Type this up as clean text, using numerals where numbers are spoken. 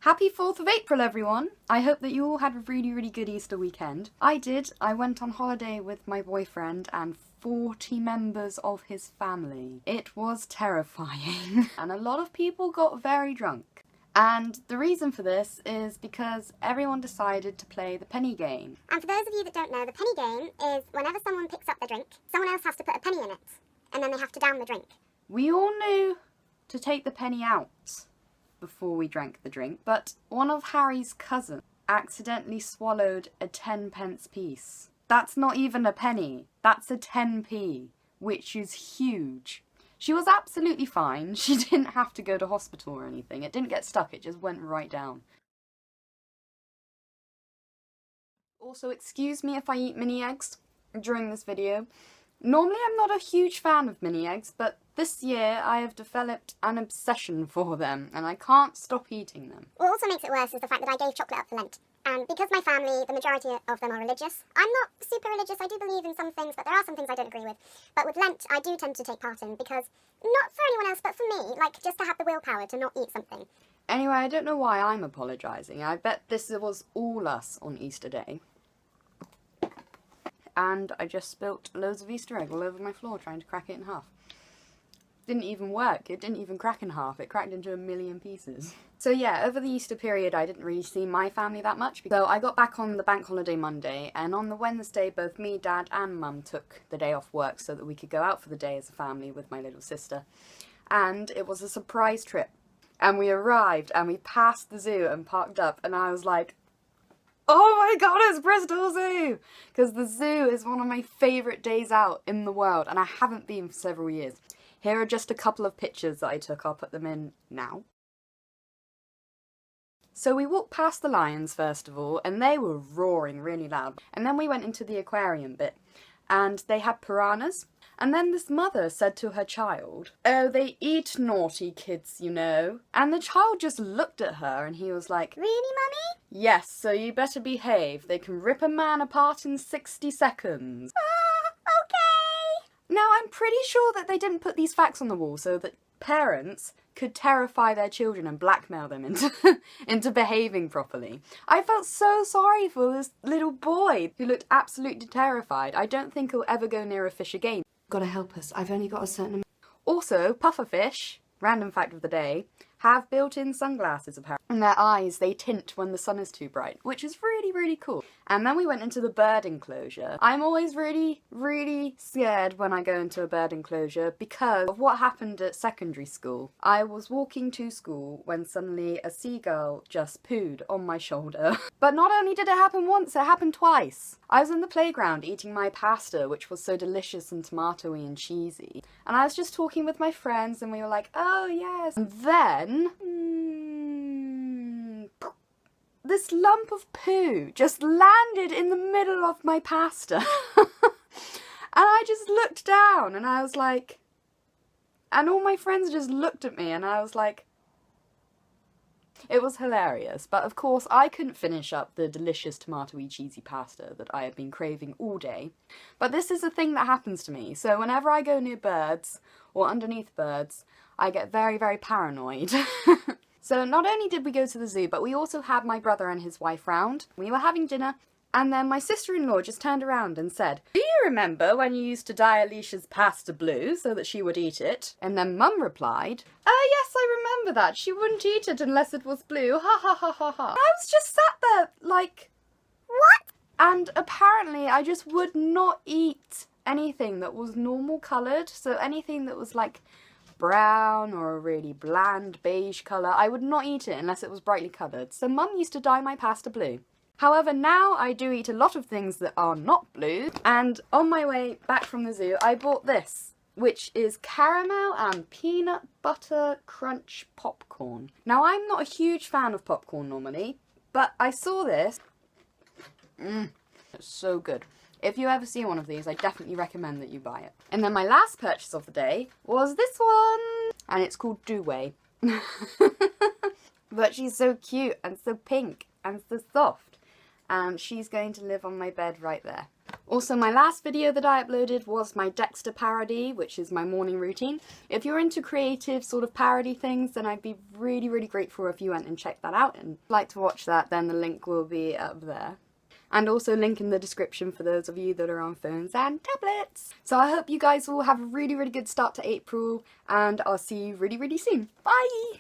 Happy 4th of April, everyone! I hope that you all had a really good Easter weekend. I did. I went on holiday with my boyfriend and 40 members of his family. It was terrifying. And a lot of people got very drunk. And the reason for this is because everyone decided to play the penny game. And for those of you that don't know, the penny game is whenever someone picks up the drink, someone else has to put a penny in it, and then they have to down the drink. We all knew to take the penny out before we drank the drink, but one of Harry's cousins accidentally swallowed a 10p piece. That's not even a penny, that's a 10p, which is huge. She was absolutely fine, she didn't have to go to hospital or anything, it didn't get stuck, it just went right down. Also, excuse me if I eat mini eggs during this video. Normally I'm not a huge fan of mini eggs, but this year I have developed an obsession for them, and I can't stop eating them. What also makes it worse is the fact that I gave chocolate up for Lent. And because my family, the majority of them are religious, I'm not super religious, I do believe in some things, but there are some things I don't agree with. But with Lent, I do tend to take part in, because, not for anyone else, but for me, like, just to have the willpower to not eat something. Anyway, I don't know why I'm apologising. I bet this was all us on Easter Day. And I just spilt loads of Easter egg all over my floor trying to crack it in half. Didn't even work, it didn't even crack in half, it cracked into a million pieces. So yeah, over the Easter period I didn't really see my family that much. So I got back on the bank holiday Monday, and on the Wednesday both me, Dad and Mum took the day off work so that we could go out for the day as a family with my little sister. And it was a surprise trip. And we arrived and we passed the zoo and parked up, and I was like, oh my god, it's Bristol Zoo! Because the zoo is one of my favourite days out in the world, and I haven't been for several years. Here are just a couple of pictures that I took, I'll put them in now. So we walked past the lions first of all, and they were roaring really loud. And then we went into the aquarium bit, and they had piranhas. And then this mother said to her child, oh, they eat naughty kids, you know. And the child just looked at her and he was like, Really, Mummy? Yes, so you better behave. They can rip a man apart in 60 seconds. Okay. Now, I'm pretty sure that they didn't put these facts on the wall so that parents could terrify their children and blackmail them into behaving properly. I felt so sorry for this little boy who looked absolutely terrified. I don't think he'll ever go near a fish again. Gotta help us, I've only got a certain amount. Also, pufferfish, random fact of the day, have built-in sunglasses apparently. In their eyes, they tint when the sun is too bright, which is really cool. And then we went into the bird enclosure. I'm always really scared when I go into a bird enclosure because of what happened at secondary school. I was walking to school when suddenly a seagull just pooed on my shoulder. But not only did it happen once, it happened twice. I was in the playground eating my pasta, which was so delicious and tomatoey and cheesy. And I was just talking with my friends and we were like, oh yes. And then this lump of poo just landed in the middle of my pasta. And I just looked down and I was like, and all my friends just looked at me and I was like, it was hilarious. But of course I couldn't finish up the delicious tomatoey cheesy pasta that I had been craving all day. But this is a thing that happens to me. So whenever I go near birds or underneath birds, I get very paranoid. So not only did we go to the zoo, but we also had my brother and his wife round. We were having dinner, and then my sister-in-law just turned around and said, do you remember when you used to dye Alicia's pasta blue so that she would eat it? And then Mum replied, oh yes, I remember that. She wouldn't eat it unless it was blue. Ha ha ha ha ha. I was just sat there like, what? And apparently I just would not eat anything that was normal coloured. So anything that was like brown or a really bland beige colour, I would not eat it unless it was brightly coloured. So Mum used to dye my pasta blue. However, now I do eat a lot of things that are not blue, and on my way back from the zoo I bought this, which is caramel and peanut butter crunch popcorn. Now I'm not a huge fan of popcorn normally, but I saw this. It's so good. If you ever see one of these, I definitely recommend that you buy it. And then my last purchase of the day was this one, and it's called Dewey. But she's so cute and so pink and so soft, and she's going to live on my bed right there. Also, my last video that I uploaded was my Dexter parody, which is my morning routine. If you're into creative sort of parody things, then I'd be really, really grateful if you went and checked that out. And if you'd like to watch that, then the link will be up there. And also link in the description for those of you that are on phones and tablets. So I hope you guys will have a really, really good start to April, and I'll see you really, really soon. Bye!